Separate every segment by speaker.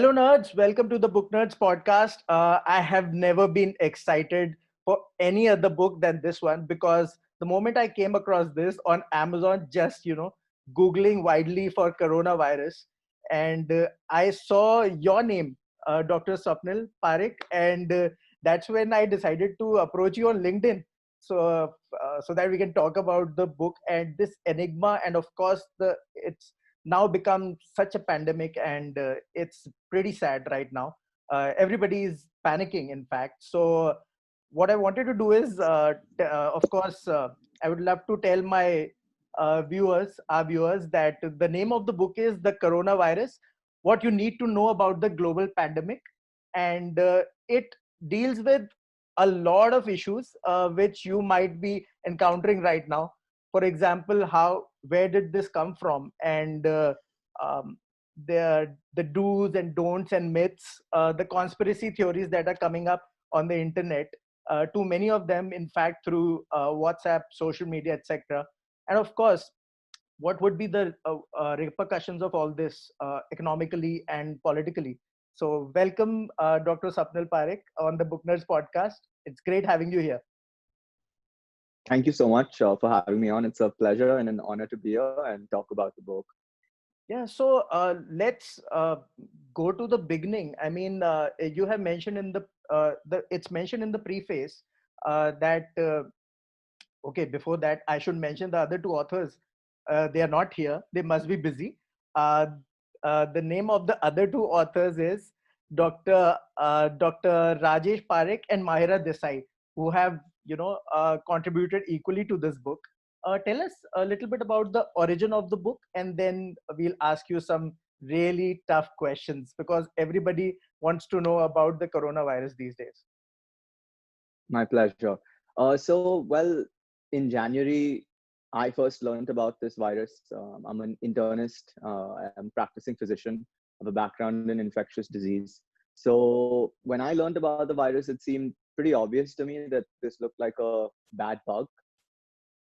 Speaker 1: Hello, nerds. Welcome to the Book Nerds podcast. I have never been excited for any other book than this one because the moment I came across this on Amazon, just Googling widely for coronavirus, and I saw your name, Dr. Swapnil Parekh, and that's when I decided to approach you on LinkedIn. So that we can talk about the book and this enigma, and of course, it's now become such a pandemic, and it's pretty sad right now. Everybody is panicking, in fact. So what I wanted to do is, of course, I would love to tell my our viewers, that the name of the book is The Coronavirus: What You Need to Know About the Global Pandemic. And it deals with a lot of issues which you might be encountering right now. For example, where did this come from, and um, the do's and don'ts and myths, the conspiracy theories that are coming up on the internet, too many of them, in fact, through WhatsApp, social media, etc. And of course, what would be the repercussions of all this economically and politically. So welcome, Dr. Sapnil Parekh, on the Book Nerds podcast. It's great having you here.
Speaker 2: Thank you so much for having me on. It's a pleasure and an honor to be here and talk about the book.
Speaker 1: Yeah, so let's go to the beginning. I mean, you have mentioned in it's mentioned in the preface that okay, before that, I should mention the other two authors. They are not here. They must be busy. Uh, the name of the other two authors is Dr. Rajesh Parekh and Mahira Desai, who have contributed equally to this book. Tell us a little bit about the origin of the book, and then we'll ask you some really tough questions because everybody wants to know about the coronavirus these days.
Speaker 2: My pleasure. Well, in January, I first learned about this virus. I'm an internist. I'm a practicing physician of a background in infectious disease. So when I learned about the virus, it seemed pretty obvious to me that this looked like a bad bug.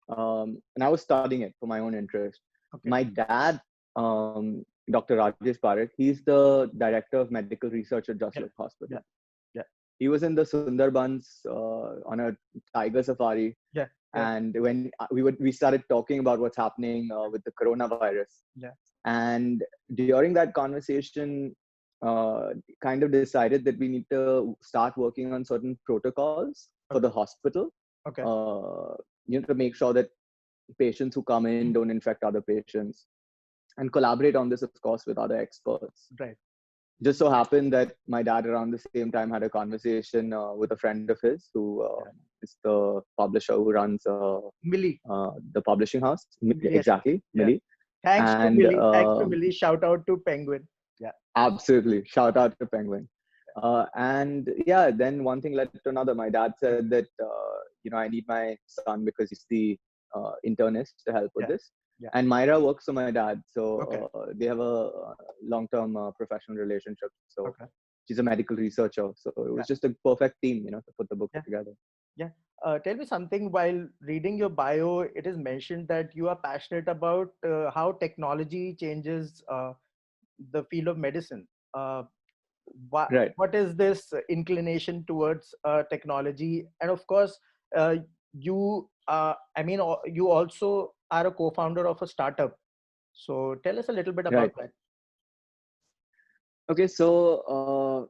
Speaker 2: And I was studying it for my own interest.
Speaker 1: Okay.
Speaker 2: My dad, Dr. Rajesh Parekh, he's the director of medical research at Just Like Hospital.
Speaker 1: Yeah.
Speaker 2: He was in the Sundarbans on a tiger safari.
Speaker 1: Yeah.
Speaker 2: And when we started talking about what's happening with the coronavirus.
Speaker 1: Yeah.
Speaker 2: And during that conversation, kind of decided that we need to start working on certain protocols for the hospital.
Speaker 1: Okay.
Speaker 2: To make sure that patients who come in don't infect other patients, and collaborate on this, of course, with other experts.
Speaker 1: Right.
Speaker 2: Just so happened that my dad around the same time had a conversation with a friend of his who is the publisher who runs
Speaker 1: Millie.
Speaker 2: The publishing house.
Speaker 1: Yes.
Speaker 2: Exactly,
Speaker 1: Yeah.
Speaker 2: Millie.
Speaker 1: Thanks to Millie. Shout out to Penguin. Yeah.
Speaker 2: Absolutely. Shout out to Penguin. And yeah, then one thing led to another. My dad said that, I need my son because he's the internist to help with this.
Speaker 1: Yeah.
Speaker 2: And Myra works for my dad. So they have a long-term professional relationship. So she's a medical researcher. So it was just a perfect team, to put the book together.
Speaker 1: Yeah. Tell me something. While reading your bio, it is mentioned that you are passionate about how technology changes the field of medicine.
Speaker 2: Right.
Speaker 1: What is this inclination towards technology? And of course, you also are a co-founder of a startup. So tell us a little bit about that.
Speaker 2: Okay, so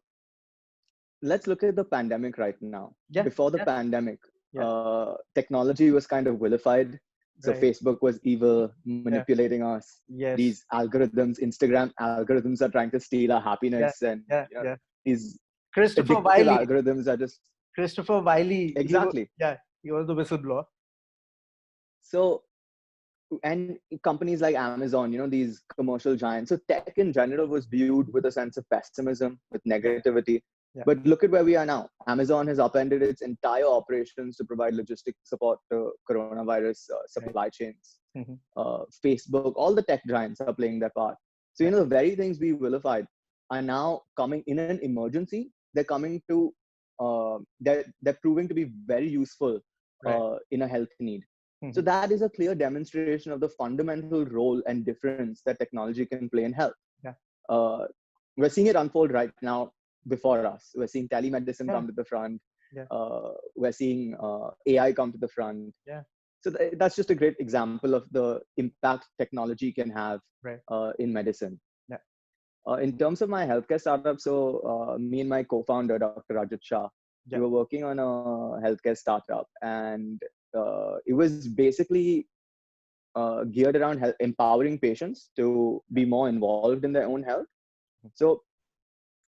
Speaker 2: let's look at the pandemic right now.
Speaker 1: Yeah.
Speaker 2: Before the pandemic, technology was kind of vilified. So Facebook was evil, manipulating us.
Speaker 1: Yes.
Speaker 2: These algorithms, Instagram algorithms, are trying to steal our happiness, and these
Speaker 1: Christopher Wiley
Speaker 2: algorithms are just
Speaker 1: Christopher Wiley.
Speaker 2: Exactly.
Speaker 1: He was the whistleblower.
Speaker 2: So, and companies like Amazon, these commercial giants. So tech in general was viewed with a sense of pessimism, with negativity. Yeah. But look at where we are now. Amazon has upended its entire operations to provide logistic support to coronavirus supply chains. Facebook, all the tech giants are playing their part. So, the very things we vilified are now coming in an emergency. They're coming to, they're proving to be very useful in a health need. So that is a clear demonstration of the fundamental role and difference that technology can play in health. we're seeing it unfold right now before us. We're seeing telemedicine
Speaker 1: Yeah.
Speaker 2: come to the front.
Speaker 1: Yeah.
Speaker 2: We're seeing AI come to the front.
Speaker 1: Yeah.
Speaker 2: So that's just a great example of the impact technology can have
Speaker 1: Right.
Speaker 2: in medicine.
Speaker 1: Yeah.
Speaker 2: In terms of my healthcare startup, so me and my co-founder, Dr. Rajat Shah,
Speaker 1: Yeah.
Speaker 2: we were working on a healthcare startup, and it was basically geared around empowering patients to be more involved in their own health. So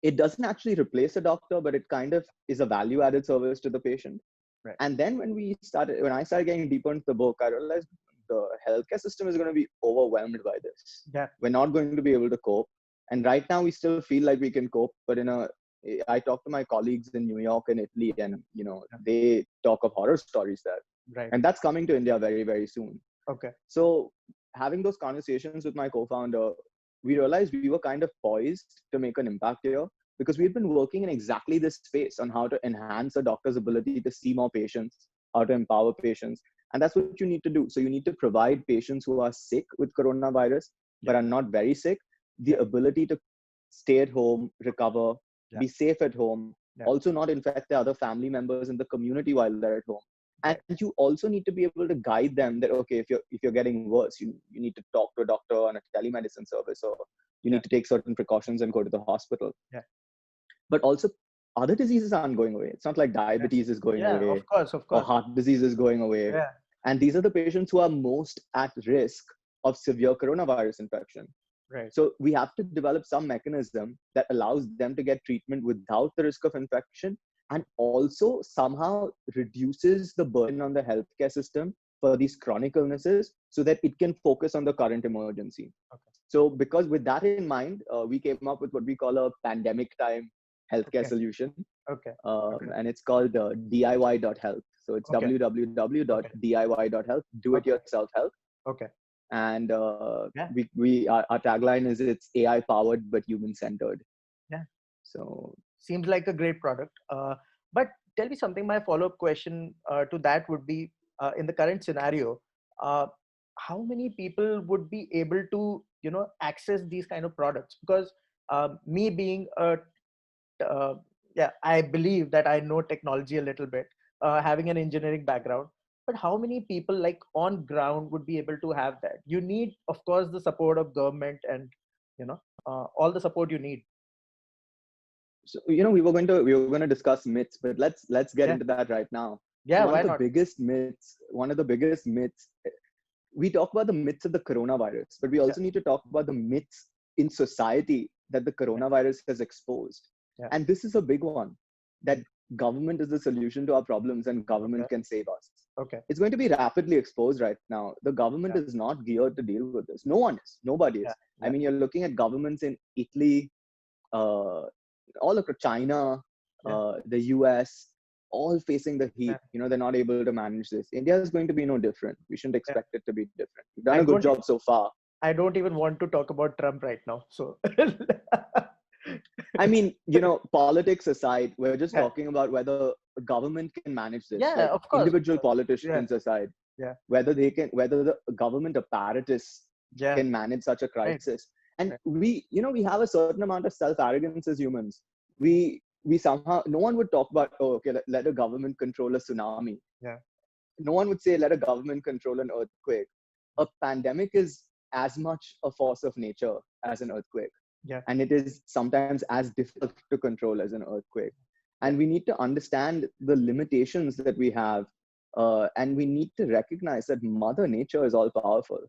Speaker 2: it doesn't actually replace a doctor, but it kind of is a value-added service to the patient.
Speaker 1: Right.
Speaker 2: And then when I started getting deeper into the book, I realized the healthcare system is going to be overwhelmed by this.
Speaker 1: Yeah.
Speaker 2: We're not going to be able to cope. And right now we still feel like we can cope, but I talk to my colleagues in New York and Italy, and they talk of horror stories there.
Speaker 1: Right.
Speaker 2: And that's coming to India very, very soon.
Speaker 1: Okay.
Speaker 2: So having those conversations with my co-founder, we realized we were kind of poised to make an impact here, because we've been working in exactly this space on how to enhance a doctor's ability to see more patients, how to empower patients. And that's what you need to do. So you need to provide patients who are sick with coronavirus, but are not very sick, the ability to stay at home, recover, be safe at home, also not infect the other family members in the community while they're at home. And you also need to be able to guide them that, okay, if you're getting worse, you need to talk to a doctor on a telemedicine service, or you need to take certain precautions and go to the hospital.
Speaker 1: Yeah.
Speaker 2: But also other diseases aren't going away. It's not like diabetes is going away.
Speaker 1: Of course.
Speaker 2: Or heart disease is going away.
Speaker 1: Yeah.
Speaker 2: And these are the patients who are most at risk of severe coronavirus infection.
Speaker 1: Right.
Speaker 2: So we have to develop some mechanism that allows them to get treatment without the risk of infection, and also somehow reduces the burden on the healthcare system for these chronic illnesses, so that it can focus on the current emergency.
Speaker 1: Okay.
Speaker 2: So because with that in mind, we came up with what we call a pandemic time healthcare solution.
Speaker 1: Okay.
Speaker 2: And it's called DIY.health. So it's www.diy.health, do it yourself health.
Speaker 1: Okay.
Speaker 2: And our tagline is, it's AI powered but human centered.
Speaker 1: Yeah.
Speaker 2: So
Speaker 1: seems like a great product. But tell me something. My follow-up question to that would be, in the current scenario, how many people would be able to access these kind of products? Because me being I believe that I know technology a little bit, having an engineering background. But how many people like on ground would be able to have that? You need, of course, the support of government and all the support you need.
Speaker 2: So we were going to discuss myths, but let's get into that right now.
Speaker 1: Yeah,
Speaker 2: so
Speaker 1: why not?
Speaker 2: One of the biggest myths. We talk about the myths of the coronavirus, but we also need to talk about the myths in society that the coronavirus has exposed.
Speaker 1: Yeah.
Speaker 2: And this is a big one, that government is the solution to our problems and government can save us.
Speaker 1: Okay.
Speaker 2: It's going to be rapidly exposed right now. The government is not geared to deal with this. No one is. Nobody is. I mean, you're looking at governments in Italy, all across China, the US, all facing the heat. They're not able to manage this. India is going to be no different. We shouldn't expect it to be different. We've done a good job so far.
Speaker 1: I don't even want to talk about Trump right now. So
Speaker 2: I mean, politics aside, we're just talking about whether a government can manage this.
Speaker 1: Yeah, of course.
Speaker 2: Individual politicians aside, whether the government apparatus can manage such a crisis. Right. And we have a certain amount of self-arrogance as humans. We somehow, no one would talk about, let a government control a tsunami.
Speaker 1: Yeah.
Speaker 2: No one would say, let a government control an earthquake. A pandemic is as much a force of nature as an earthquake.
Speaker 1: Yeah.
Speaker 2: And it is sometimes as difficult to control as an earthquake. And we need to understand the limitations that we have. And we need to recognize that Mother Nature is all powerful.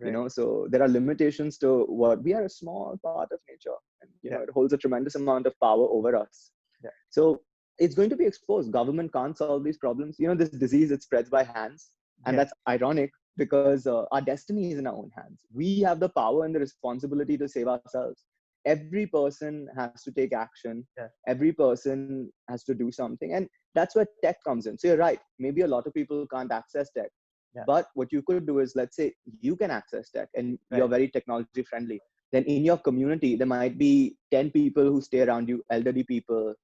Speaker 2: Right. So there are limitations to what we are, a small part of nature. And, it holds a tremendous amount of power over us.
Speaker 1: Yeah.
Speaker 2: So it's going to be exposed. Government can't solve these problems. This disease, it spreads by hands. And that's ironic, because our destiny is in our own hands. We have the power and the responsibility to save ourselves. Every person has to take action.
Speaker 1: Yeah.
Speaker 2: Every person has to do something. And that's where tech comes in. So you're right. Maybe a lot of people can't access tech. Yeah. But what you could do is, let's say you can access tech and you're very technology friendly. Then in your community, there might be 10 people who stay around you, elderly people,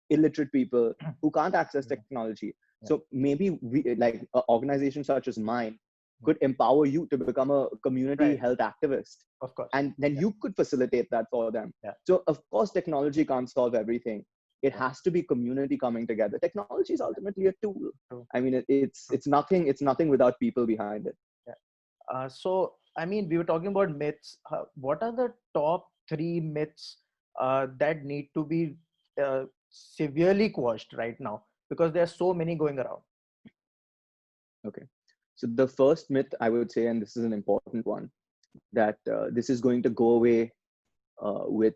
Speaker 2: illiterate people who can't access technology. So maybe we, like organizations such as mine, could empower you to become a community
Speaker 1: Right.
Speaker 2: health activist.
Speaker 1: Of course.
Speaker 2: And then you could facilitate that for them.
Speaker 1: Yeah.
Speaker 2: So of course, technology can't solve everything. It
Speaker 1: Yeah.
Speaker 2: has to be community coming together. Technology is ultimately a tool.
Speaker 1: True.
Speaker 2: I mean, it's nothing without people behind it.
Speaker 1: Yeah. So, I mean, we were talking about myths. What are the top 3 myths that need to be severely quashed right now? Because there are so many going around.
Speaker 2: Okay. So the first myth I would say, and this is an important one, that this is going to go away with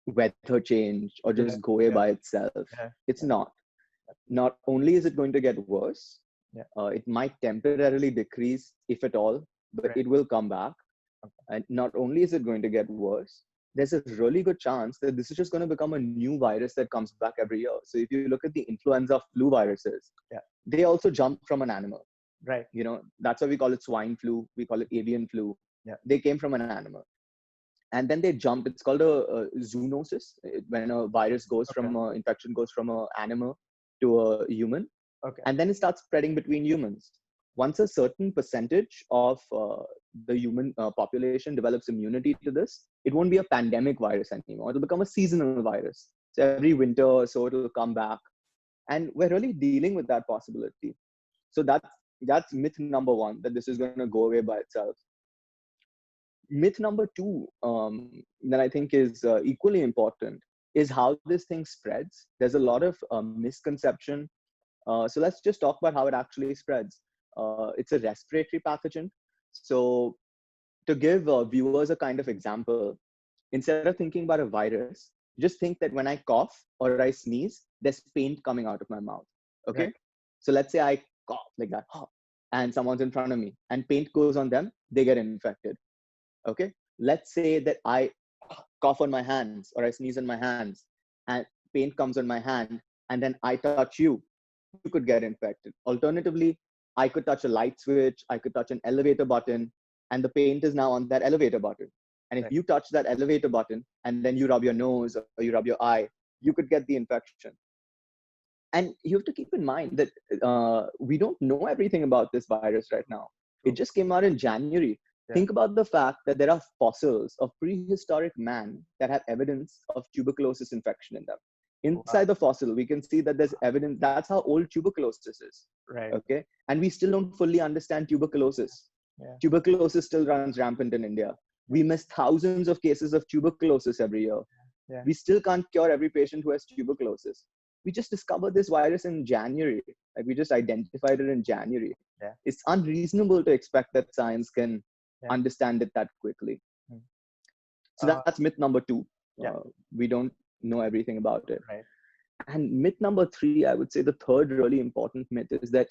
Speaker 2: weather change or just go away by itself. It's not. Not only is it going to get worse, it might temporarily decrease, if at all, but it will come back. And not only is it going to get worse, there's a really good chance that this is just going to become a new virus that comes back every year. So if you look at the influenza flu viruses, they also jump from an animal.
Speaker 1: Right.
Speaker 2: You know, that's why we call it swine flu. We call it avian flu. They came from an animal. And then they jumped. It's called a zoonosis, when a virus goes from infection goes from an animal to a human.
Speaker 1: Okay.
Speaker 2: And then it starts spreading between humans. Once a certain percentage of the human population develops immunity to this, it won't be a pandemic virus anymore. It'll become a seasonal virus. So every winter or so, it'll come back. And we're really dealing with that possibility. So that's myth number one, that this is going to go away by itself. Myth number two, that I think is equally important, is how this thing spreads. There's a lot of misconception. So let's just talk about how it actually spreads. It's a respiratory pathogen. So to give viewers a kind of example, instead of thinking about a virus, just think that when I cough or I sneeze, there's paint coming out of my mouth. Okay. Right. So let's say I cough like that, and someone's in front of me and paint goes on them, they get infected. Okay. Let's say that I cough on my hands or I sneeze on my hands and paint comes on my hand, and then I touch you, you could get infected. Alternatively, I could touch a light switch, I could touch an elevator button, and the paint is now on that elevator button. And if you touch that elevator button and then you rub your nose or you rub your eye, you could get the infection. And you have to keep in mind that we don't know everything about this virus right now. It just came out in January. Think about the fact that there are fossils of prehistoric man that have evidence of tuberculosis infection in them. Inside the fossil, we can see that there's evidence. That's how old tuberculosis is.
Speaker 1: Right.
Speaker 2: Okay. And we still don't fully understand tuberculosis. Tuberculosis still runs rampant in India. We miss thousands of cases of tuberculosis every year. We still can't cure every patient who has tuberculosis. We just discovered this virus in January. Like, we just identified it in January. It's unreasonable to expect that science can understand it that quickly. So that's myth number two. We don't know everything about it.
Speaker 1: Right.
Speaker 2: And myth number three, I would say the third really important myth is that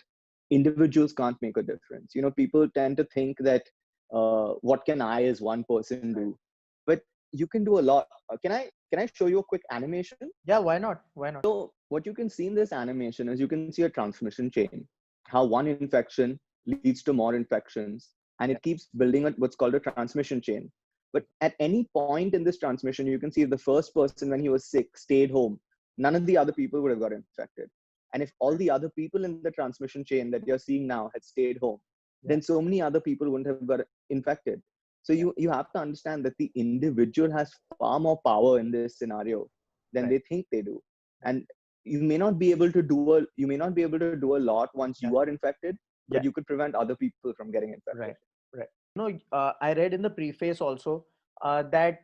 Speaker 2: individuals can't make a difference. You know, people tend to think that what can I as one person do? But you can do a lot. Can I show you a quick animation?
Speaker 1: Yeah, why not? Why not?
Speaker 2: So what you can see in this animation is you can see a transmission chain, how one infection leads to more infections, and it keeps building what's called a transmission chain. But at any point in this transmission, you can see the first person, when he was sick, stayed home. None of the other people would have got infected. And if all the other people in the transmission chain that you're seeing now had stayed home, then so many other people wouldn't have got infected. So you have to understand that the individual has far more power in this scenario than they think they do. And you may not be able to do a lot once you are infected, but you could prevent other people from getting infected.
Speaker 1: Right. No, I read in the preface also that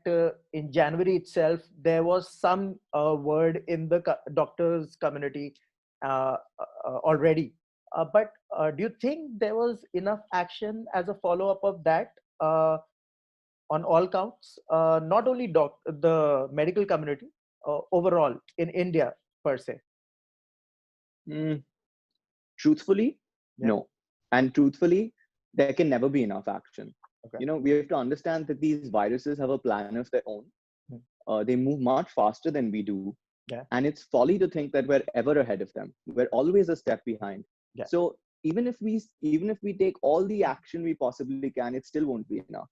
Speaker 1: in January itself, there was some word in the doctors community already. But do you think there was enough action as a follow-up of that on all counts? Not only the medical community, overall in India per se?
Speaker 2: Truthfully, no. And truthfully, there can never be enough action. You know, we have to understand that these viruses have a plan of their own. They move much faster than we do. And it's folly to think that we're ever ahead of them. We're always a step behind. So even if we take all the action we possibly can, it still won't be enough.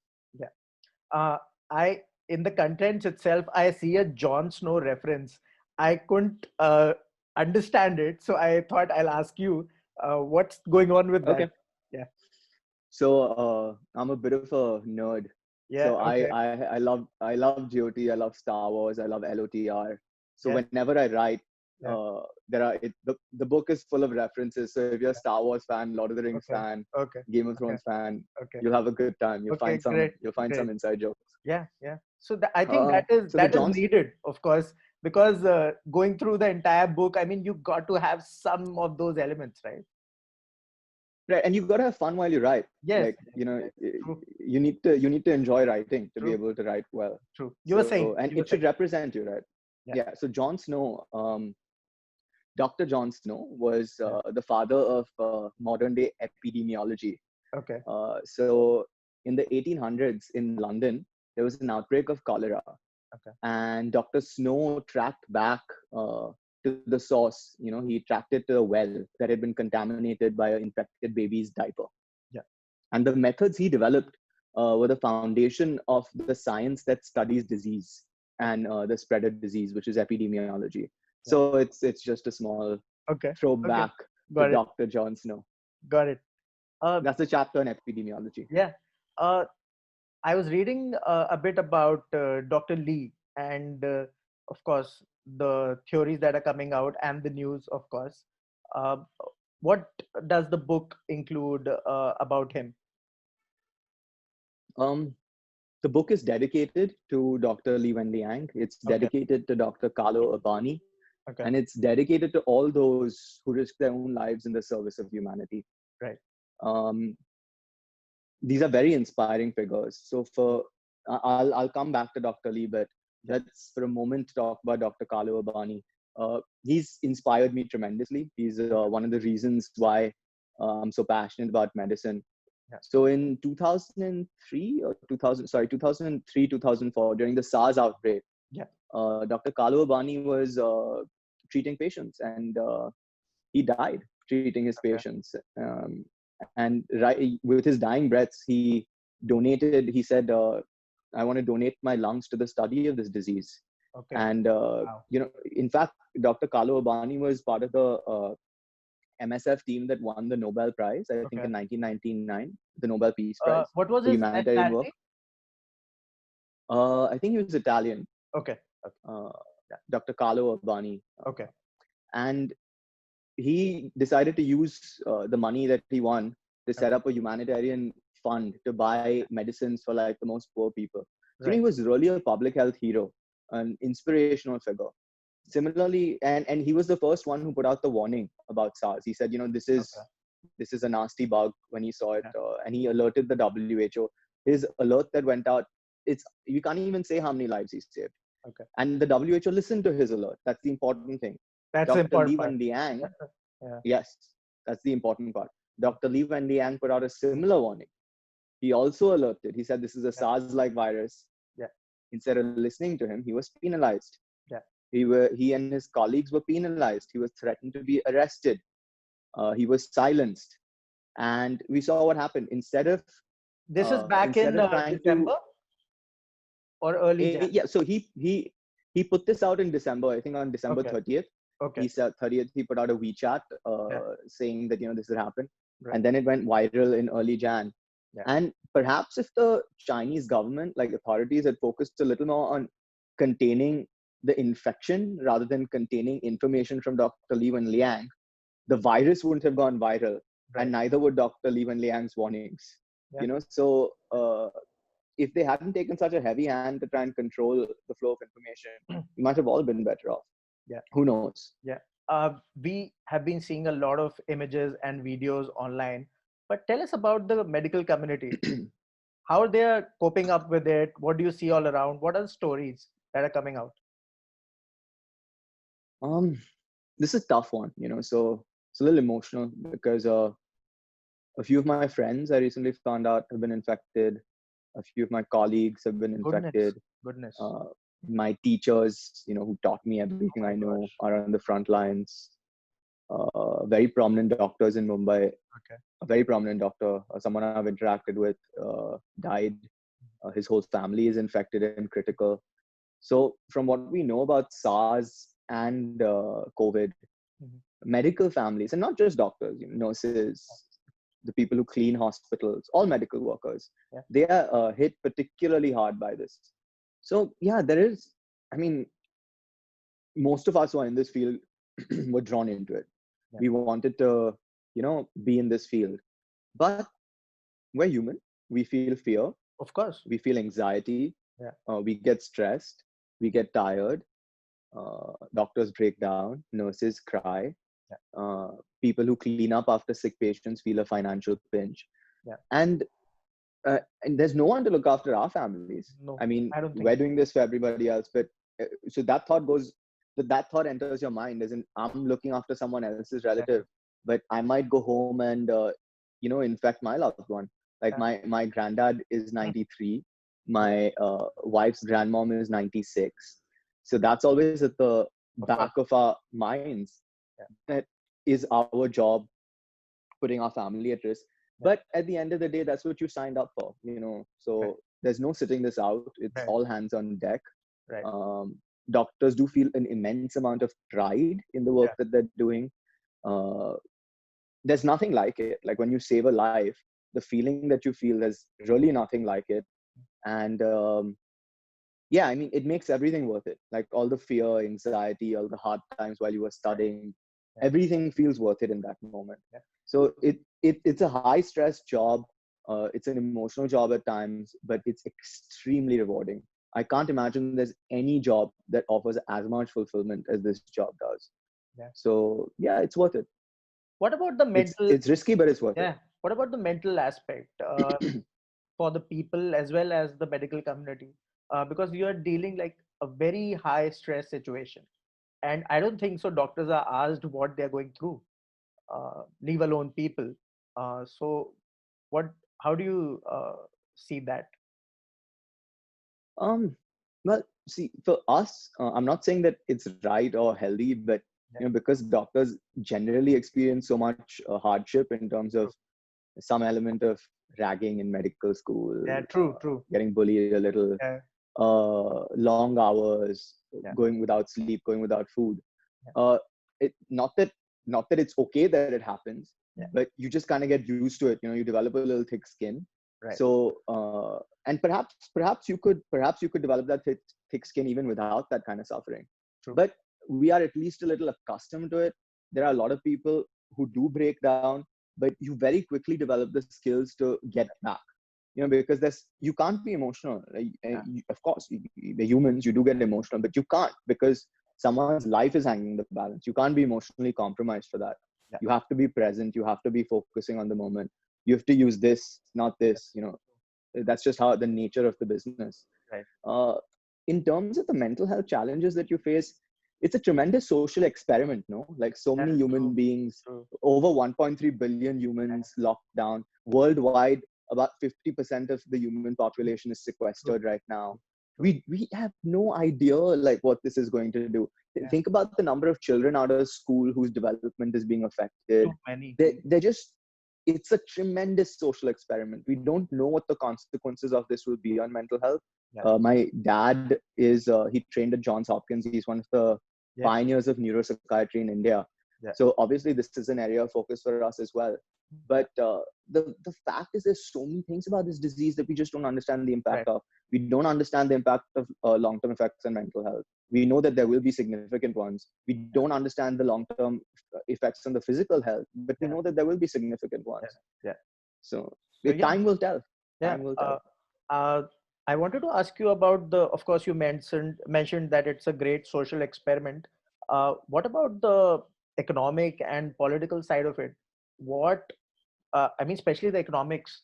Speaker 1: In the contents itself, I see a Jon Snow reference. I couldn't understand it, so I thought I'll ask you what's going on with that.
Speaker 2: I'm a bit of a nerd.
Speaker 1: Yeah.
Speaker 2: So
Speaker 1: Okay.
Speaker 2: I love GOT, I love Star Wars, I love LOTR. So
Speaker 1: Yeah.
Speaker 2: whenever I write,
Speaker 1: Yeah.
Speaker 2: the book is full of references. So if you're a
Speaker 1: Yeah.
Speaker 2: Star Wars fan, Lord of the Rings
Speaker 1: Okay.
Speaker 2: fan,
Speaker 1: Okay.
Speaker 2: Game of
Speaker 1: Okay.
Speaker 2: Thrones fan,
Speaker 1: Okay.
Speaker 2: you'll have a good time.
Speaker 1: Okay. Great.
Speaker 2: You'll find
Speaker 1: Great.
Speaker 2: some inside jokes.
Speaker 1: Yeah. Yeah. So I think that is
Speaker 2: So the John
Speaker 1: needed, of course, because going through the entire book, I mean, you got to have some of those elements, right?
Speaker 2: Right, and you've got to have fun while you write.
Speaker 1: Yes.
Speaker 2: Like,
Speaker 1: Yes. Yes. True.
Speaker 2: you need to enjoy writing to be
Speaker 1: True.
Speaker 2: able to write well.
Speaker 1: True. You were
Speaker 2: So,
Speaker 1: saying.
Speaker 2: and
Speaker 1: You were
Speaker 2: it should
Speaker 1: saying.
Speaker 2: represent you, right?
Speaker 1: Yeah.
Speaker 2: Yeah. So Jon Snow, Dr. Jon Snow was
Speaker 1: Yeah.
Speaker 2: the father of modern day epidemiology.
Speaker 1: Okay.
Speaker 2: So in the 1800s in London, there was an outbreak of cholera,
Speaker 1: Okay.
Speaker 2: and Dr. Snow tracked back to the source. You know, he tracked it to a well that had been contaminated by an infected baby's diaper.
Speaker 1: Yeah.
Speaker 2: And the methods he developed were the foundation of the science that studies disease and the spread of disease, which is epidemiology.
Speaker 1: Yeah.
Speaker 2: So it's just a small
Speaker 1: Okay. Okay.
Speaker 2: throwback to
Speaker 1: Got it.
Speaker 2: Dr. Jon Snow.
Speaker 1: Got it. Uh,
Speaker 2: That's a chapter on epidemiology.
Speaker 1: yeah. Uh, I was reading a bit about Dr. Lee and, of course, the theories that are coming out and the news, of course. Uh, what does the book include about him?
Speaker 2: Um, the book is dedicated to Dr. Lee Wen Liang. It's
Speaker 1: Okay.
Speaker 2: dedicated to Dr. Carlo Urbani,
Speaker 1: Okay.
Speaker 2: and it's dedicated to all those who risk their own lives in the service of humanity.
Speaker 1: Right.
Speaker 2: Um, these are very inspiring figures. So I'll come back to Dr. Lee, but
Speaker 1: Yeah.
Speaker 2: let's for a moment talk about Dr. Carlo Urbani. He's inspired me tremendously. He's one of the reasons why I'm so passionate about medicine.
Speaker 1: Yeah.
Speaker 2: So in 2003 or 2003, 2004, during the SARS outbreak,
Speaker 1: Yeah.
Speaker 2: Dr. Carlo Urbani was treating patients, and he died treating his
Speaker 1: Okay.
Speaker 2: patients. And right with his dying breaths, he donated. He said, "I want to donate my lungs to the study of this disease."
Speaker 1: Okay.
Speaker 2: And
Speaker 1: Wow.
Speaker 2: in fact, Dr. Carlo Urbani was part of the MSF team that won the Nobel Prize, I think,
Speaker 1: Okay.
Speaker 2: in 1999, the Nobel Peace Prize
Speaker 1: What was
Speaker 2: for
Speaker 1: his
Speaker 2: humanitarian work.
Speaker 1: nationality?
Speaker 2: I think he was Italian,
Speaker 1: Okay. Okay. Yeah.
Speaker 2: Dr. Carlo Urbani.
Speaker 1: Okay.
Speaker 2: And he decided to use the money that he won to set
Speaker 1: Okay.
Speaker 2: up a humanitarian fund to buy medicines for like the most poor people. So he
Speaker 1: Right.
Speaker 2: was really a public health hero, an inspirational figure. Similarly, and he was the first one who put out the warning about SARS. He said,
Speaker 1: Okay.
Speaker 2: this is a nasty bug when he saw it,
Speaker 1: Yeah.
Speaker 2: and he alerted the WHO. His alert that went out, it's you can't even say how many lives he saved.
Speaker 1: Okay.
Speaker 2: And the WHO listened to his alert. That's the important thing.
Speaker 1: That's the
Speaker 2: Dr. Lee
Speaker 1: important part.
Speaker 2: Wen Liang,
Speaker 1: Yeah.
Speaker 2: yes, that's the important part. Dr. Lee Wen Liang put out a similar warning. He also alerted. He said this is a
Speaker 1: Yeah.
Speaker 2: SARS-like virus.
Speaker 1: Yeah.
Speaker 2: Instead of listening to him, he was penalized.
Speaker 1: Yeah.
Speaker 2: He and his colleagues were penalized. He was threatened to be arrested. He was silenced, and we saw what happened.
Speaker 1: This is back in
Speaker 2: Trying to
Speaker 1: December or early Jan.
Speaker 2: yeah, so he put this out in December. I think on December
Speaker 1: Okay.
Speaker 2: 30th.
Speaker 1: Okay.
Speaker 2: He said 30th. He put out a WeChat
Speaker 1: Yeah.
Speaker 2: saying that this had happened,
Speaker 1: Right.
Speaker 2: and then it went viral in early Jan.
Speaker 1: Yeah.
Speaker 2: And perhaps if the Chinese government, like authorities, had focused a little more on containing the infection rather than containing information from Dr. Lee Wen Liang, the virus wouldn't have gone viral,
Speaker 1: Right.
Speaker 2: and neither would Dr. Lee Wen Liang's warnings.
Speaker 1: Yeah.
Speaker 2: So if they hadn't taken such a heavy hand to try and control the flow of information, we might have all been better off.
Speaker 1: Yeah.
Speaker 2: Who knows?
Speaker 1: Yeah. We have been seeing a lot of images and videos online, but tell us about the medical community. How they are coping up with it? What do you see all around? What are the stories that are coming out?
Speaker 2: This is a tough one, so it's a little emotional because a few of my friends I recently found out have been infected. A few of my colleagues have been infected.
Speaker 1: Goodness.
Speaker 2: My teachers, who taught me everything
Speaker 1: Oh my
Speaker 2: I know,
Speaker 1: gosh.
Speaker 2: are on the front lines. Very prominent doctors in Mumbai.
Speaker 1: Okay.
Speaker 2: A very prominent doctor, someone I've interacted with, died. His whole family is infected and critical. So from what we know about SARS and COVID, medical families, and not just doctors, nurses, the people who clean hospitals, all medical workers,
Speaker 1: Yeah.
Speaker 2: they are hit particularly hard by this. So yeah, there is, I mean, most of us who are in this field were drawn into it.
Speaker 1: Yeah.
Speaker 2: We wanted to, be in this field. But we're human. We feel fear.
Speaker 1: Of course.
Speaker 2: We feel anxiety.
Speaker 1: Yeah.
Speaker 2: We get stressed. We get tired. Doctors break down. Nurses cry.
Speaker 1: Yeah.
Speaker 2: People who clean up after sick patients feel a financial pinch.
Speaker 1: Yeah.
Speaker 2: And there's no one to look after our families.
Speaker 1: No,
Speaker 2: I mean,
Speaker 1: I don't think
Speaker 2: we're
Speaker 1: so.
Speaker 2: doing this for everybody else, but so that thought enters your mind as in, I'm looking after someone else's relative, but I might go home and infect my loved one. Like my granddad is 93, my wife's grandmom is 96. So that's always at the back of our minds. That is our job, putting our family at risk. But at the end of the day, that's what you signed up for, So there's no sitting this out. It's all hands on deck.
Speaker 1: Right.
Speaker 2: Doctors do feel an immense amount of pride in the work that they're doing. There's nothing like it. Like when you save a life, the feeling that you feel, there's really nothing like it. And I mean, it makes everything worth it. Like all the fear, anxiety, all the hard times while you were studying, everything feels worth it in that moment. So it's a high stress job. It's an emotional job at times, but it's extremely rewarding. I can't imagine there's any job that offers as much fulfillment as this job does. So it's worth it.
Speaker 1: What about the mental?
Speaker 2: It's risky, but it's worth it.
Speaker 1: What about the mental aspect for the people as well as the medical community? Because you are dealing like a very high stress situation, and I don't think so doctors are asked what they're going through, leave alone people. So how do you see that?
Speaker 2: Well, see, for us, I'm not saying that it's right or healthy, but because doctors generally experience so much hardship in terms of some element of ragging in medical school,
Speaker 1: True.
Speaker 2: Getting bullied a little, long hours, going without sleep, going without food. Not that it's okay that it happens, but you just kind of get used to it. You develop a little thick skin.
Speaker 1: Right.
Speaker 2: So and perhaps you could develop that thick skin even without that kind of suffering.
Speaker 1: True.
Speaker 2: But we are at least a little accustomed to it. There are a lot of people who do break down, but you very quickly develop the skills to get back. Because you can't be emotional. Of course, we're humans. You do get emotional, but you can't, because someone's life is hanging in the balance. You can't be emotionally compromised for that. You have to be present. You have to be focusing on the moment. You have to use this, not this. That's just how the nature of the business.
Speaker 1: Right.
Speaker 2: In terms of the mental health challenges that you face, it's a tremendous social experiment, no? Like so many human beings, over 1.3 billion humans locked down worldwide. About 50% of the human population is sequestered right now. We have no idea like what this is going to do. Think about the number of children out of school whose development is being affected.
Speaker 1: Too many.
Speaker 2: It's a tremendous social experiment. We don't know what the consequences of this will be on mental health. My dad he trained at Johns Hopkins. He's one of the pioneers of neuropsychiatry in India. So obviously this is an area of focus for us as well. But the fact is, there's so many things about this disease that we just don't understand the impact of. We don't understand the impact of long-term effects on mental health. We know that there will be significant ones. We don't understand the long-term effects on the physical health, but we know that there will be significant ones. So time will tell. Time will tell.
Speaker 1: I wanted to ask you about of course, you mentioned that it's a great social experiment. What about the economic and political side of it? I mean, especially the economics,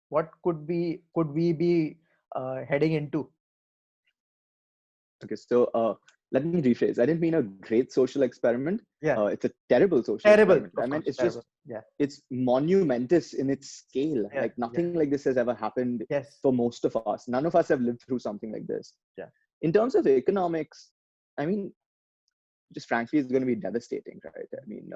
Speaker 1: what could we be heading into?
Speaker 2: Okay, so let me rephrase. I didn't mean a great social experiment. It's a terrible social
Speaker 1: experiment.
Speaker 2: I mean, it's just it's monumentous in its scale. Like nothing like this has ever happened for most of us. None of us have lived through something like this. In terms of economics, I mean, just frankly, it's going to be devastating, right? I mean,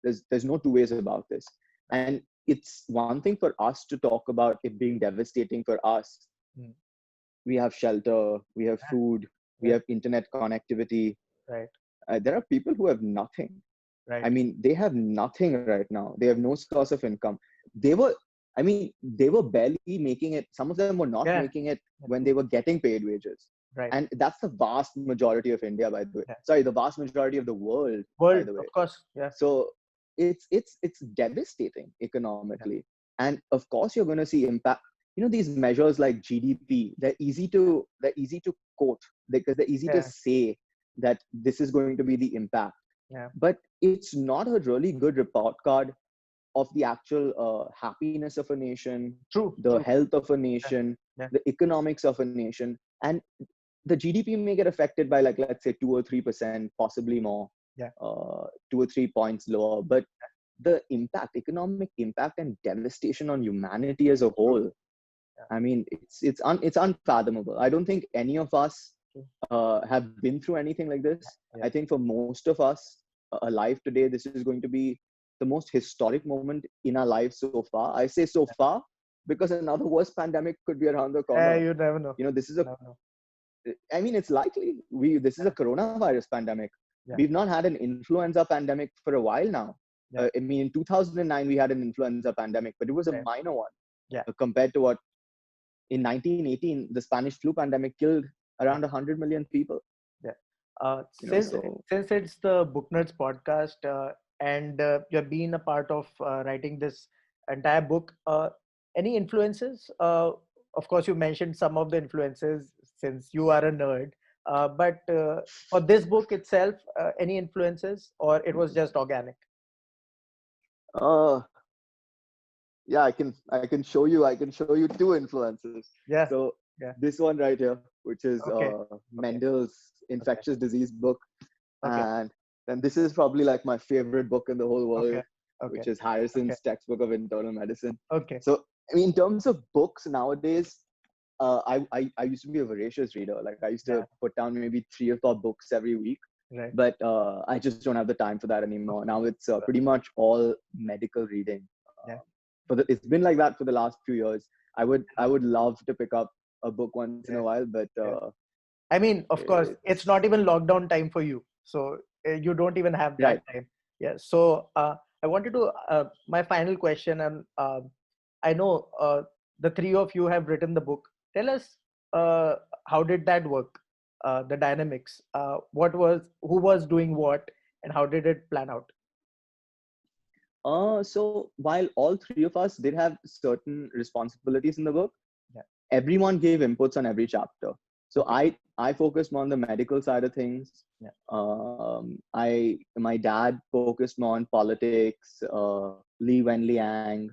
Speaker 2: there's no two ways about this. And it's one thing for us to talk about it being devastating for us. We have shelter, we have food, we have internet connectivity.
Speaker 1: Right.
Speaker 2: There are people who have nothing.
Speaker 1: Right.
Speaker 2: I mean, they have nothing right now. They have no source of income. they were, I mean, they were barely making it. Some of them were not
Speaker 1: Yeah.
Speaker 2: making it when they were getting paid wages.
Speaker 1: Right.
Speaker 2: And that's the vast majority of India, by the way.
Speaker 1: Yeah.
Speaker 2: Sorry, the vast majority of the world, by
Speaker 1: World,
Speaker 2: the way.
Speaker 1: of course. Yeah.
Speaker 2: So it's devastating economically. And of course, you're going to see impact. You know, these measures like GDP, they're easy to quote because they're easy to say that this is going to be the impact.
Speaker 1: Yeah.
Speaker 2: But it's not a really good report card of the actual happiness of a nation, the health of a nation, the economics of a nation. And the GDP may get affected by, like, let's say 2 or 3%, possibly more, 2 or 3 points lower. But the impact, economic impact and devastation on humanity as a whole, I mean, it's unfathomable. I don't think any of us have been through anything like this. I think for most of us alive today, this is going to be the most historic moment in our lives so far. I say so far because another worse pandemic could be around the corner.
Speaker 1: You never know.
Speaker 2: You know, this is I mean, it's likely. This is a coronavirus pandemic. We've not had an influenza pandemic for a while now. I mean, in 2009, we had an influenza pandemic, but it was a minor one compared to what in 1918, the Spanish flu pandemic killed around 100 million people.
Speaker 1: Since it's the Book Nerds podcast and you've been a part of writing this entire book, any influences? Of course, you mentioned some of the influences since you are a nerd. But for this book itself, any influences, or it was just organic?
Speaker 2: Yeah, I can show you two influences.
Speaker 1: Yeah.
Speaker 2: So this one right here, which is Mendel's infectious disease book, and then this is probably like my favorite book in the whole world, which is Harrison's textbook of internal medicine. So I mean, in terms of books nowadays, I used to be a voracious reader. Like, I used to put down maybe 3 or 4 books every week.
Speaker 1: Right.
Speaker 2: But I just don't have the time for that anymore. Now it's pretty much all medical reading. It's been like that for the last few years. I would love to pick up a book once in a while, but
Speaker 1: I mean, of course, it's not even lockdown time for you, so you don't even have that time. Yeah. So I wanted to my final question, and I know the 3 of you have written the book. Tell us how did that work? The dynamics. Who was doing what, and how did it plan out?
Speaker 2: So while all 3 of us did have certain responsibilities in the book, everyone gave inputs on every chapter. So I focused more on the medical side of things. My dad focused more on politics. Li Wenliang,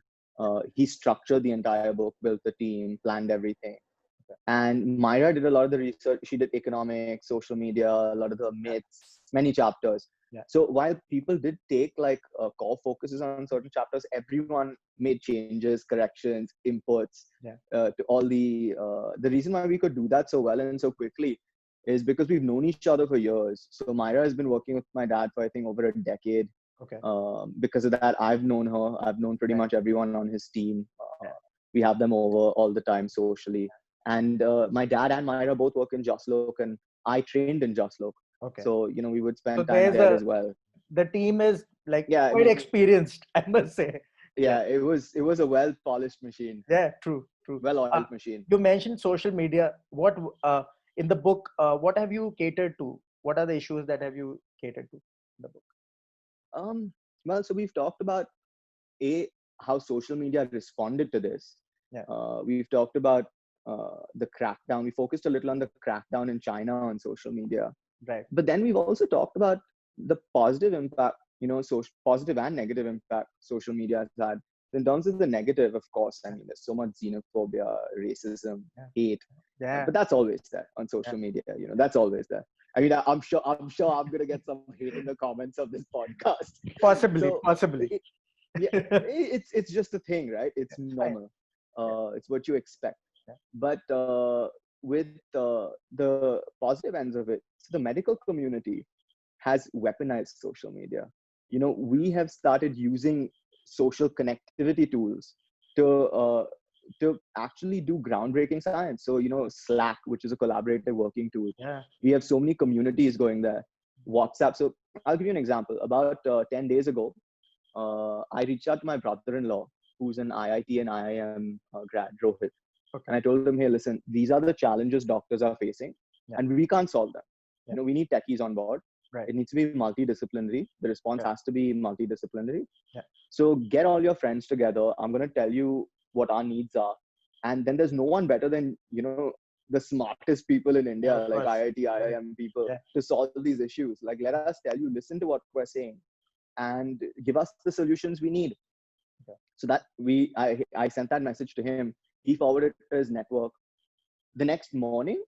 Speaker 2: he structured the entire book, built the team, planned everything. And Myra did a lot of the research. She did economics, social media, a lot of the myths, many chapters. So while people did take like core focuses on certain chapters, everyone made changes, corrections, inputs to all the reason why we could do that so well and so quickly is because we've known each other for years. So Myra has been working with my dad for, I think, over a decade. Because of that, I've known her. I've known pretty much everyone on his team. We have them over all the time socially. And my dad and Myra both work in Jaslok, and I trained in Jaslok. So, you know, we would spend time there as well.
Speaker 1: The team is like quite experienced, I must say.
Speaker 2: It was a well-polished machine.
Speaker 1: Yeah, true.
Speaker 2: Well-oiled machine.
Speaker 1: You mentioned social media. What in the book, what have you catered to? What are the issues that have you catered to in the book?
Speaker 2: Well, so we've talked about how social media responded to this. We've talked about the crackdown. We focused a little on the crackdown in China on social media.
Speaker 1: Right.
Speaker 2: But then we've also talked about the positive impact, you know, positive and negative impact social media has had. In terms of the negative, of course, I mean, there's so much xenophobia, racism, hate. But that's always there on social media. You know, that's always there. I mean, I'm sure I'm gonna get some hate in the comments of this podcast.
Speaker 1: Possibly.
Speaker 2: It's just a thing, right? It's normal. It's what you expect. But with the positive ends of it, so the medical community has weaponized social media. You know, we have started using social connectivity tools to actually do groundbreaking science. So, you know, Slack, which is a collaborative working tool. We have so many communities going there. WhatsApp. So I'll give you an example. About 10 days ago, I reached out to my brother-in-law who's an IIT and IIM grad, Rohit.
Speaker 1: Okay.
Speaker 2: And I told him, hey, listen, these are the challenges doctors are facing, and we can't solve them. We need techies on board.
Speaker 1: Right.
Speaker 2: It needs to be multidisciplinary. The response has to be multidisciplinary. So get all your friends together. I'm going to tell you what our needs are. And then there's no one better than, the smartest people in India, like IIT, IIM people, to solve these issues. Like, let us tell you, listen to what we're saying and give us the solutions we need. So that I sent that message to him. He forwarded it to his network. The next morning,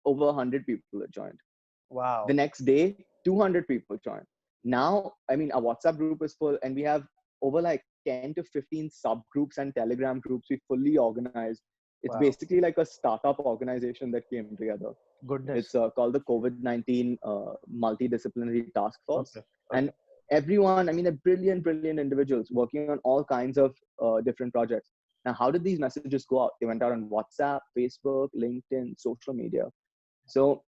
Speaker 2: over 100 people had joined.
Speaker 1: Wow.
Speaker 2: The next day, 200 people joined. Now, I mean, our WhatsApp group is full, and we have over like 10 to 15 subgroups and Telegram groups. We fully organized. It's basically like a startup organization that came together.
Speaker 1: Goodness.
Speaker 2: It's called the COVID-19 Multidisciplinary Task Force. And everyone, I mean, they're brilliant individuals working on all kinds of different projects. Now, how did these messages go out? They went out on WhatsApp, Facebook, LinkedIn, social media. So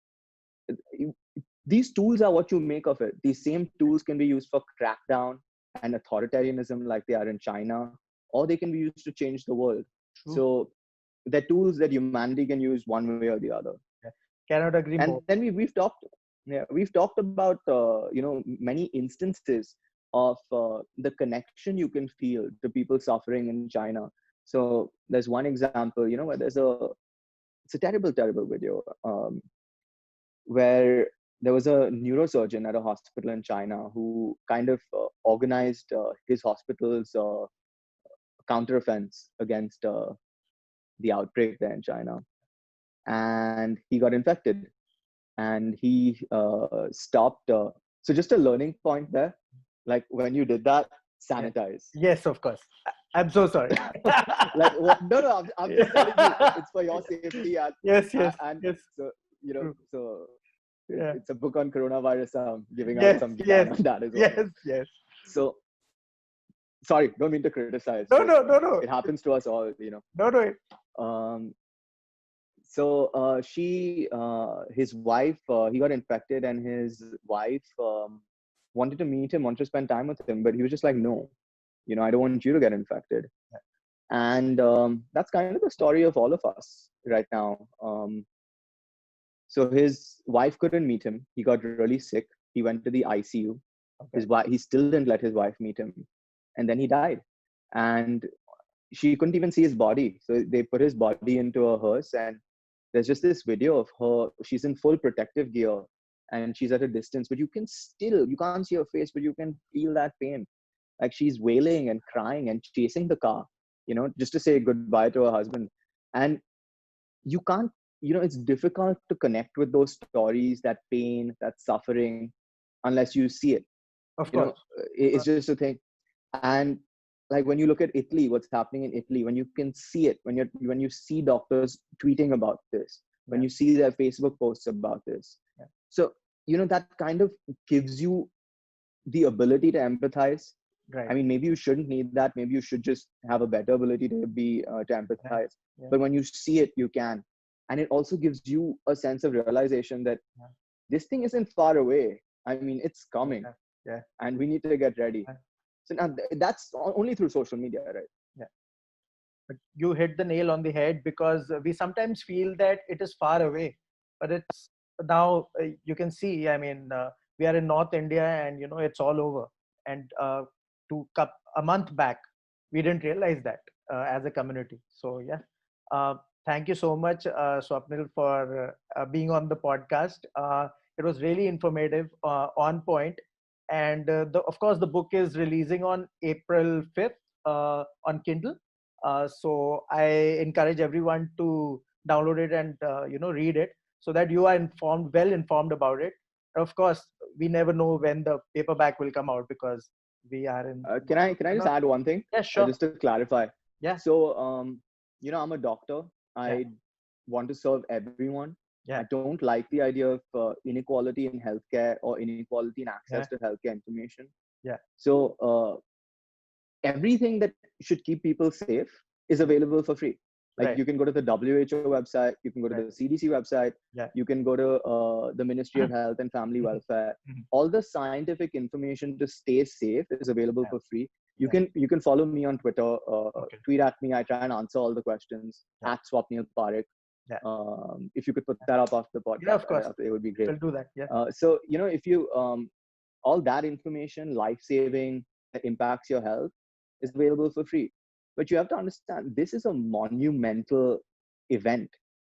Speaker 2: these tools are what you make of it. These same tools can be used for crackdown and authoritarianism like they are in China, or they can be used to change the world. True. So they're tools that humanity can use one way or the other.
Speaker 1: Cannot agree more.
Speaker 2: And then we've talked about many instances of the connection you can feel to people suffering in China. So there's one example, where it's a terrible video where there was a neurosurgeon at a hospital in China who kind of organized his hospital's counteroffense against the outbreak there in China. And he got infected. And he stopped. So just a learning point there. Like when you did that, sanitize.
Speaker 1: Yes, of course. I'm so sorry.
Speaker 2: No, I'm just telling you, it's for your safety. And,
Speaker 1: yes.
Speaker 2: So, so it's a book on coronavirus. Giving out some
Speaker 1: yes.
Speaker 2: on that as well.
Speaker 1: Yes.
Speaker 2: So, sorry, don't mean to criticize.
Speaker 1: No.
Speaker 2: It happens to us all,
Speaker 1: No.
Speaker 2: So his wife, he got infected, and his wife wanted to meet him, wanted to spend time with him, but he was just like, no, I don't want you to get infected. And that's kind of the story of all of us right now. So his wife couldn't meet him. He got really sick. He went to the ICU. He still didn't let his wife meet him. And then he died. And she couldn't even see his body. So they put his body into a hearse, and there's just this video of her. She's in full protective gear and she's at a distance, but you can't see her face, but you can feel that pain. Like she's wailing and crying and chasing the car, just to say goodbye to her husband. And you can't, it's difficult to connect with those stories, that pain, that suffering, unless you see it.
Speaker 1: Of course.
Speaker 2: It's just a thing. And like when you look at Italy, what's happening in Italy, when you can see it, when you see doctors tweeting about this, when you see their Facebook posts about this. So, that kind of gives you the ability to empathize.
Speaker 1: Right.
Speaker 2: I mean, maybe you shouldn't need that. Maybe you should just have a better ability to empathize. But when you see it, you can. And it also gives you a sense of realization that this thing isn't far away. I mean, it's coming. And we need to get ready. So now that's only through social media, right?
Speaker 1: Yeah. But you hit the nail on the head, because we sometimes feel that it is far away, but it's now you can see, I mean, we are in North India and, it's all over. And a month back, we didn't realize that as a community. So thank you so much, Swapnil, for being on the podcast. It was really informative, on point. And of course, the book is releasing on April 5th on Kindle. So I encourage everyone to download it and read it, so that you are well informed about it. Of course, we never know when the paperback will come out, because we are in.
Speaker 2: Can I just add one thing?
Speaker 1: Yeah, sure.
Speaker 2: Just to clarify.
Speaker 1: Yeah.
Speaker 2: So I'm a doctor. I want to serve everyone. I don't like the idea of inequality in healthcare or inequality in access to healthcare information. So everything that should keep people safe is available for free. Like
Speaker 1: Right.
Speaker 2: you can go to the WHO website, you can go to
Speaker 1: Right.
Speaker 2: the CDC website,
Speaker 1: Yeah.
Speaker 2: you can go to the Ministry of Health and Family
Speaker 1: Mhm.
Speaker 2: Welfare.
Speaker 1: Mhm.
Speaker 2: All the scientific information to stay safe is available
Speaker 1: Yeah.
Speaker 2: for free.
Speaker 1: Yeah.
Speaker 2: You can follow me on Twitter,
Speaker 1: Okay.
Speaker 2: tweet at me. I try and answer all the questions
Speaker 1: Yeah.
Speaker 2: at Swapnil Parekh.
Speaker 1: Yeah.
Speaker 2: If you could put that up after the
Speaker 1: Yeah,
Speaker 2: podcast,
Speaker 1: of course.
Speaker 2: it would be great.
Speaker 1: We'll do that. Yeah.
Speaker 2: So if you all that information, life-saving, that impacts your health, is available for free. But you have to understand, this is a monumental event.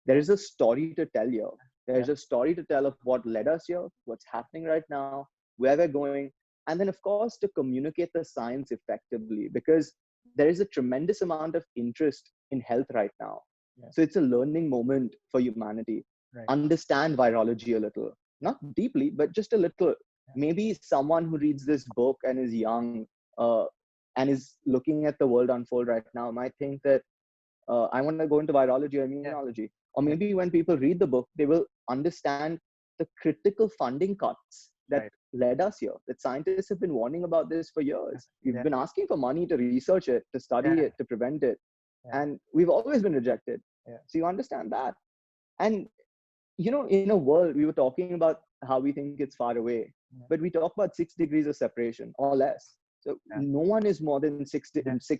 Speaker 2: There is a story to tell here. There's a story to tell of what led us here, what's happening right now, where we're going, and then of course to communicate the science effectively, because there is a tremendous amount of interest in health right now.
Speaker 1: Yeah.
Speaker 2: So it's a learning moment for humanity.
Speaker 1: Right.
Speaker 2: Understand virology a little, not deeply, but just a little. Maybe someone who reads this book and is young and is looking at the world unfold right now might think that I want to go into virology or immunology. Or maybe when people read the book, they will understand the critical funding cuts that led us here. That scientists have been warning about this for years. We've been asking for money to research it, to study it, to prevent it. And we've always been rejected. So you understand that. And, in a world, we were talking about how we think it's far away, but we talk about 6 degrees of separation or less. So no one is more than six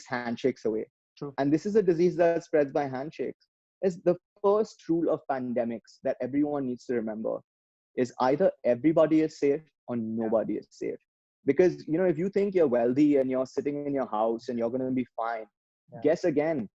Speaker 2: handshakes away.
Speaker 1: True.
Speaker 2: And this is a disease that spreads by handshakes. It's the first rule of pandemics that everyone needs to remember is either everybody is safe or nobody is safe. Because, if you think you're wealthy and you're sitting in your house and you're going to be fine, guess again.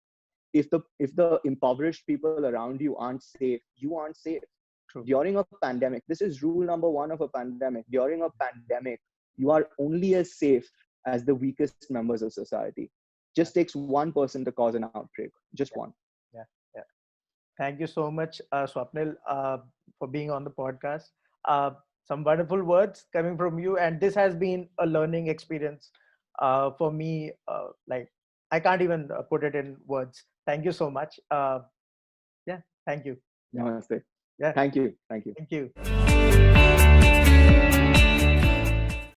Speaker 2: If the impoverished people around you aren't safe, you aren't safe.
Speaker 1: True.
Speaker 2: During a pandemic, this is rule number 1 of a pandemic. During a pandemic, you are only as safe as the weakest members of society. Just takes one person to cause an outbreak. Just one.
Speaker 1: Yeah. Thank you so much, Swapnil, for being on the podcast. Some wonderful words coming from you, and this has been a learning experience for me. Like I can't even put it in words. Thank you so much. Thank you.
Speaker 2: Namaste.
Speaker 1: Yeah.
Speaker 2: Thank you.
Speaker 1: Thank you.